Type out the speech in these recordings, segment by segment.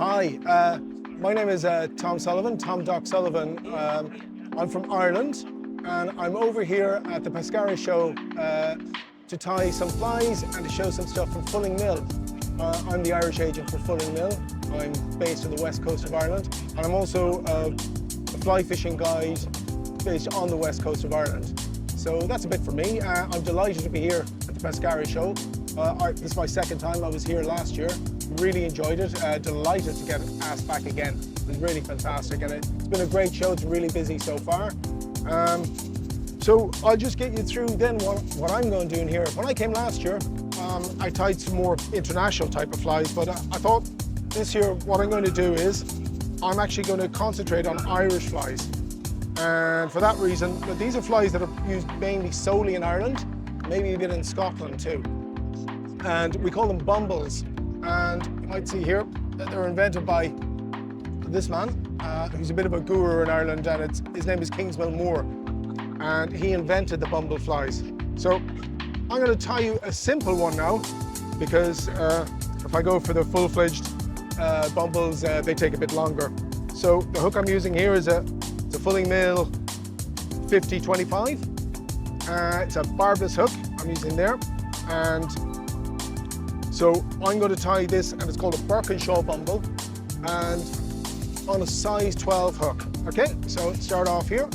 Hi, my name is Tom Sullivan, Doc Sullivan. I'm from Ireland and I'm over here at the Pescare Show to tie some flies and to show some stuff from Fulling Mill. I'm the Irish agent for Fulling Mill. I'm based on the west coast of Ireland and I'm also a fly fishing guide based on the west coast of Ireland. So that's a bit for me. I'm delighted to be here at the Pescare Show. This is my second time. I was here last year. Really enjoyed it. Delighted to get asked back again. It was really fantastic and it's been a great show. It's really busy so far. So I'll just get you through then what I'm going to do in here. When I came last year, I tied some more international type of flies, but I thought this year what I'm going to do is I'm actually going to concentrate on Irish flies. And for that reason, these are flies that are used mainly solely in Ireland, maybe a bit in Scotland too. And we call them bumbles. And you might see here that they're invented by this man, who's a bit of a guru in Ireland, and his name is Kingsmill Moore. And he invented the bumble flies. So I'm going to tie you a simple one now, because if I go for the full-fledged bumbles, they take a bit longer. So the hook I'm using here is a Fulling Mill 50-25. It's a barbless hook I'm using there. And so I'm going to tie this, and it's called a Burkinshaw Bumble, and on a size 12 hook. Okay, so start off here.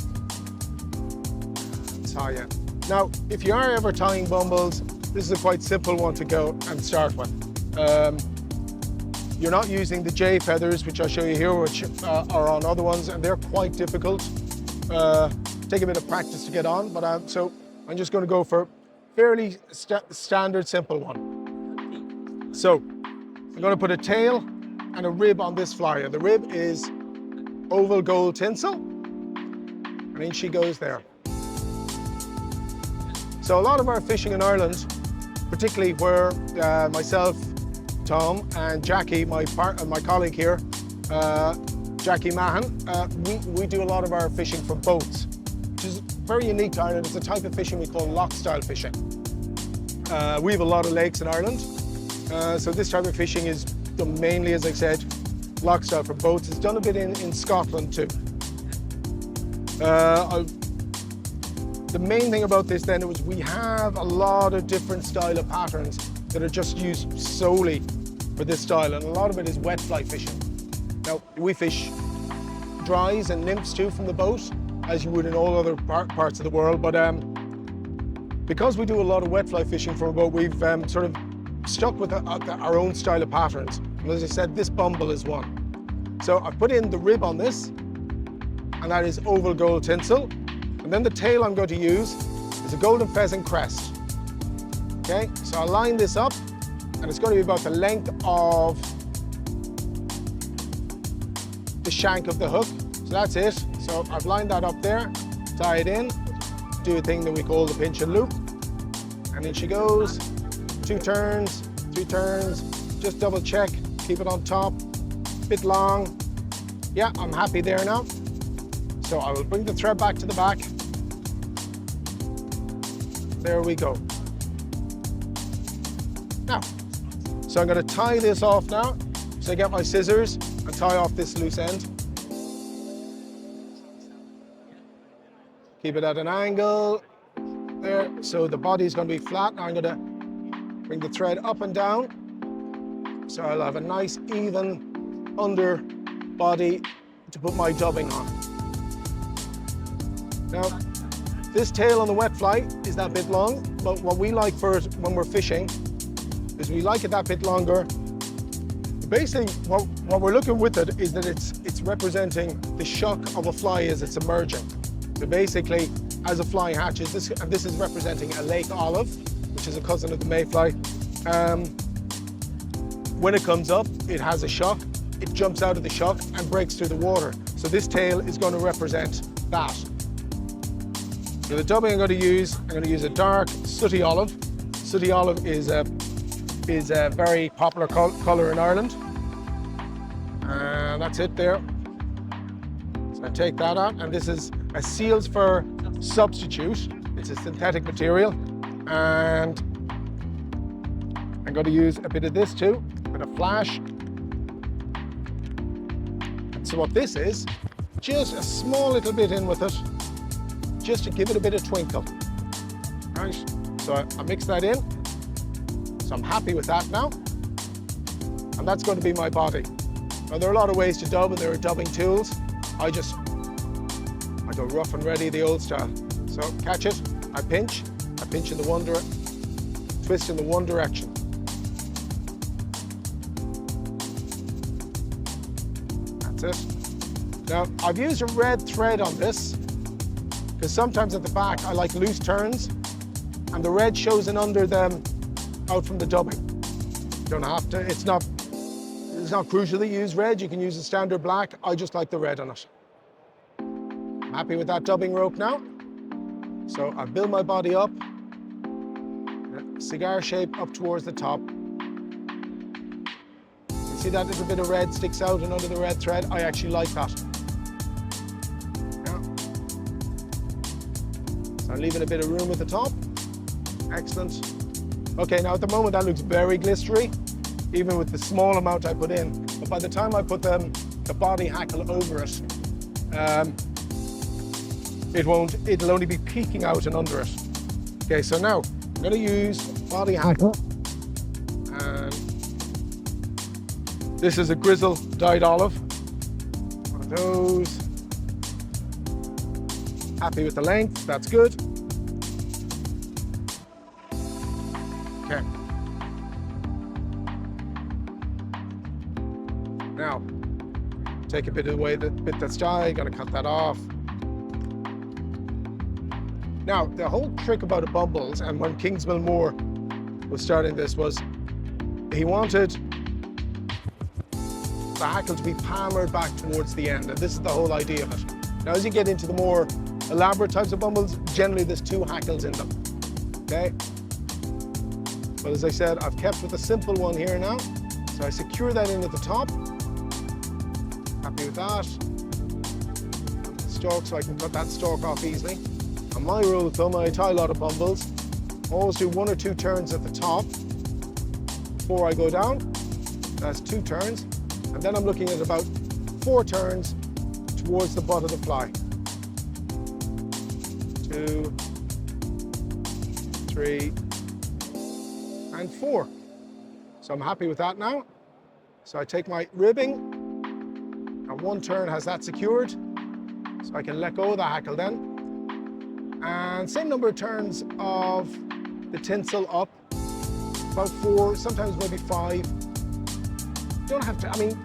Tie it. Now, if you are ever tying bumbles, this is a quite simple one to go and start with. You're not using the J feathers, which I'll show you here, which are on other ones, and they're quite difficult. Take a bit of practice to get on, but so I'm just going to go for fairly standard, simple one. So I'm going to put a tail and a rib on this flyer. The rib is oval gold tinsel, and in she goes there. So a lot of our fishing in Ireland, particularly where myself, Tom, and Jackie, my colleague here, Jackie Mahan, we do a lot of our fishing from boats, which is very unique to Ireland. It's a type of fishing we call loch-style fishing. We have a lot of lakes in Ireland, so this type of fishing is done mainly, as I said, loch-style from boats. It's done a bit in Scotland too. The main thing about this then was we have a lot of different style of patterns that are just used solely for this style, and a lot of it is wet fly fishing. Now, we fish dries and nymphs too from the boat, as you would in all other parts of the world, but because we do a lot of wet fly fishing from a boat, we've sort of stuck with our own style of patterns. And as I said, this bumble is one. So I've put in the rib on this, and that is oval gold tinsel. And then the tail I'm going to use is a golden pheasant crest. Okay, so I'll line this up, and it's going to be about the length of the shank of the hook. So that's it. So I've lined that up there, tie it in, do a thing that we call the pinch and loop. And in she goes, 2 turns, 3 turns, just double check, keep it on top, bit long. Yeah, I'm happy there now. So I will bring the thread back to the back. There we go. Now, so I'm going to tie this off now. So I get my scissors and tie off this loose end. Keep it at an angle there. So the body's going to be flat. Now I'm going to bring the thread up and down. So I'll have a nice even under body to put my dubbing on. Now, this tail on the wet fly is that bit long, but what we like for it when we're fishing is we like it that bit longer. Basically, what we're looking with it is that it's representing the shock of a fly as it's emerging. So basically, as a fly hatches, this is representing a lake olive, which is a cousin of the mayfly. When it comes up, it has a shock. It jumps out of the shock and breaks through the water. So this tail is going to represent that. So the dubbing I'm going to use a dark sooty olive. Sooty olive is a very popular colour in Ireland. And that's it there. So I take that out, and this is a seal's fur substitute. It's a synthetic material, and I'm going to use a bit of this too, a bit of flash. So what this is, just a small little bit in with it, just to give it a bit of twinkle. Right, so I mix that in. So I'm happy with that now. And that's going to be my body. Now there are a lot of ways to dub and there are dubbing tools. I go rough and ready the old style. So catch it, I pinch in the one direction, twist in the one direction. That's it. Now I've used a red thread on this because sometimes at the back I like loose turns and the red shows in under them out from the dubbing. You don't have to, it's not crucial to use red, you can use a standard black. I just like the red on it. I'm happy with that dubbing rope now. So I build my body up, cigar shape up towards the top. You see that little bit of red sticks out and under the red thread? I actually like that. Yeah. So I'm leaving a bit of room at the top. Excellent. Okay, now at the moment that looks very glistery, even with the small amount I put in. But by the time I put the body hackle over it, it'll only be peeking out and under it. Okay, so now I'm gonna use body hackle. And this is a grizzle dyed olive. One of those. Happy with the length, that's good. Okay. Now, take a bit away the bit that's dry, gonna cut that off. Now, the whole trick about the bumbles, and when Kingsmill Moore was starting this, was he wanted the hackle to be palmered back towards the end, and this is the whole idea of it. Now, as you get into the more elaborate types of bumbles, generally there's two hackles in them, okay? But as I said, I've kept with a simple one here now, so I secure that in at the top. Happy with that. Stalk, so I can cut that stalk off easily. And my rule of thumb, I tie a lot of bumbles, always do 1 or 2 turns at the top before I go down. That's 2 turns. And then I'm looking at about 4 turns towards the butt of the fly. 2, 3, and 4. So I'm happy with that now. So I take my ribbing, and 1 turn has that secured, so I can let go of the hackle then. And same number of turns of the tinsel up, about 4, sometimes maybe 5. You don't have to, I mean,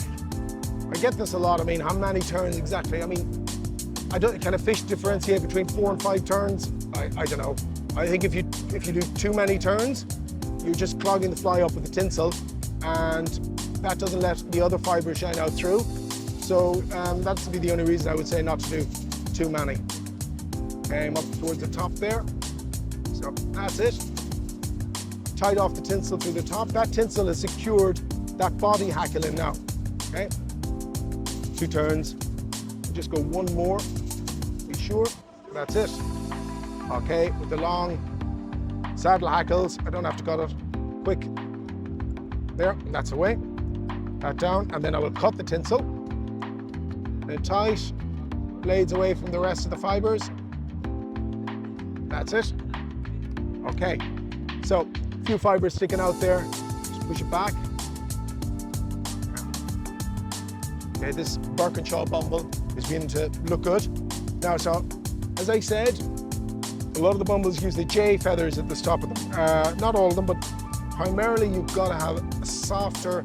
I get this a lot. I mean, how many turns exactly? I mean, can a fish differentiate between 4 and 5 turns? I don't know. I think if you do too many turns, you're just clogging the fly up with the tinsel, and that doesn't let the other fibers shine out through. So that's be the only reason I would say not to do too many. Okay, I'm up towards the top there. So that's it. Tied off the tinsel through the top. That tinsel has secured that body hackle in now. Okay, 2 turns. Just go 1 more. Be sure. That's it. Okay, with the long saddle hackles, I don't have to cut it. Quick. There, and that's away. That down, and then I will cut the tinsel. Then tight. Blades away from the rest of the fibers. That's it. Okay, so a few fibers sticking out there. Just push it back. Okay, this Burkinshaw Bumble is beginning to look good. Now, so as I said, a lot of the bumbles use the J feathers at the top of them. Not all of them, but primarily you've got to have a softer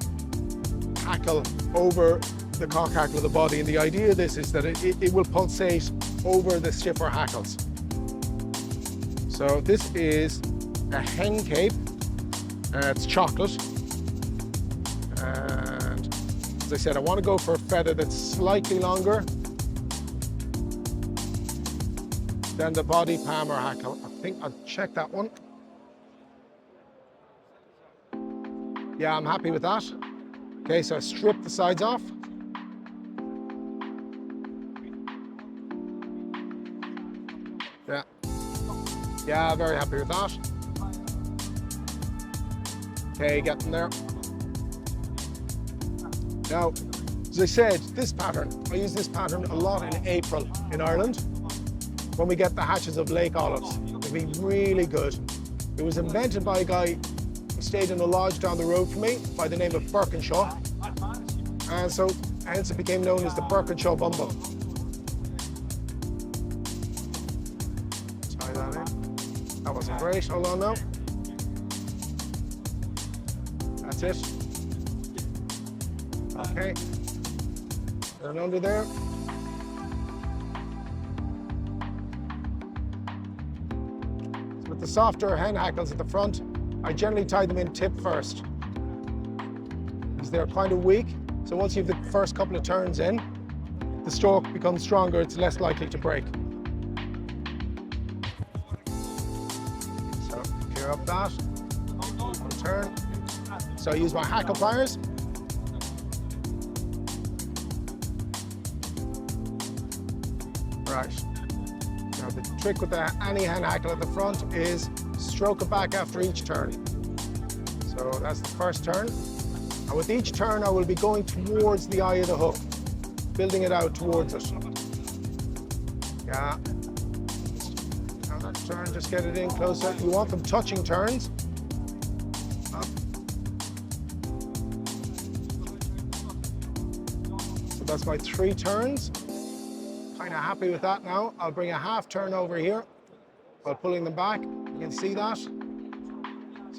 hackle over the cock hackle of the body. And the idea of this is that it will pulsate over the stiffer hackles. So this is a hen cape. It's chocolate. And as I said, I want to go for a feather that's slightly longer than the body palmer hackle. I think I'll check that one. Yeah, I'm happy with that. Okay, so I strip the sides off. Yeah, very happy with that. Okay, getting there. Now, As I said, this pattern, I use this pattern a lot in April in Ireland when we get the hatches of lake olives. It'll be really good. It was invented by a guy who stayed in a lodge down the road from me by the name of Burkinshaw. And so hence it became known as the Burkinshaw Bumble. Tie that in. That wasn't great, hold on now. That's it. Okay. And under there. So with the softer hen hackles at the front, I generally tie them in tip first, because they're kind of weak. So once you have the first couple of turns in, the stalk becomes stronger, it's less likely to break. So clear up that, one turn. So I use my hackle pliers. Right. Now the trick with any hen hackle at the front is stroke it back after each turn. So that's the first turn. And with each turn, I will be going towards the eye of the hook, building it out towards it. Yeah. Now that turn, just get it in closer. You want them touching turns. Up. So that's my 3 turns. Kind of happy with that now. I'll bring a half turn over here while pulling them back. You can see that. So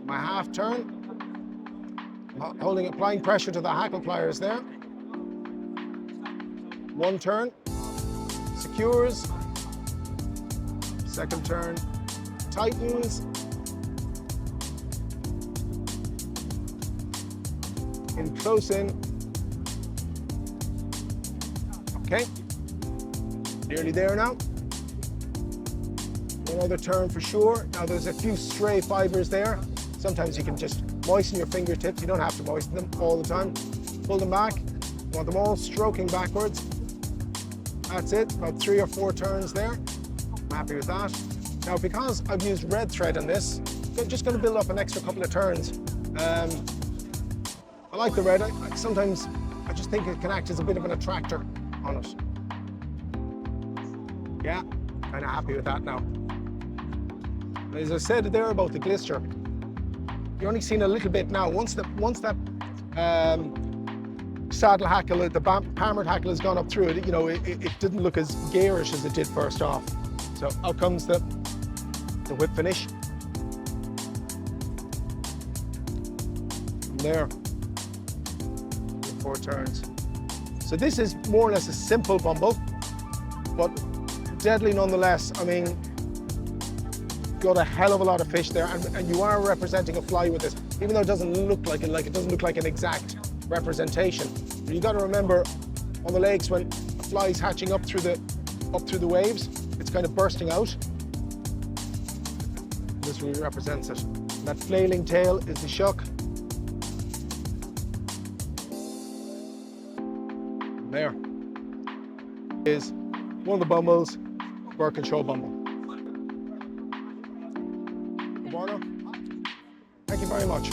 my half turn. Applying pressure to the hackle pliers there. 1 turn, secures. Second turn, tightens. In close in. Okay, nearly there now. Another turn for sure. Now there's a few stray fibers there. Sometimes you can just moisten your fingertips. You don't have to moisten them all the time. Pull them back. You want them all stroking backwards. That's it, about 3 or 4 turns there. I'm happy with that. Now, because I've used red thread on this, I'm just going to build up an extra couple of turns. I like the red. Sometimes I just think it can act as a bit of an attractor on it. Yeah, kind of happy with that now. As I said there about the glister, you're only seeing a little bit now. Once that saddle hackle, the palmered hackle has gone up through it, you know, it didn't look as garish as it did first off. So out comes the whip finish. From there, 4 turns. So this is more or less a simple bumble, but deadly nonetheless. I mean, got a hell of a lot of fish there, and you are representing a fly with this, even though it doesn't look like it. Like, it doesn't look like an exact representation. But you got to remember, on the lakes, when a fly is hatching up through the waves, it's kind of bursting out. This really represents it. And that flailing tail is the shuck. There is one of the bumbles, Burkinshaw Bumble. Thank you very much.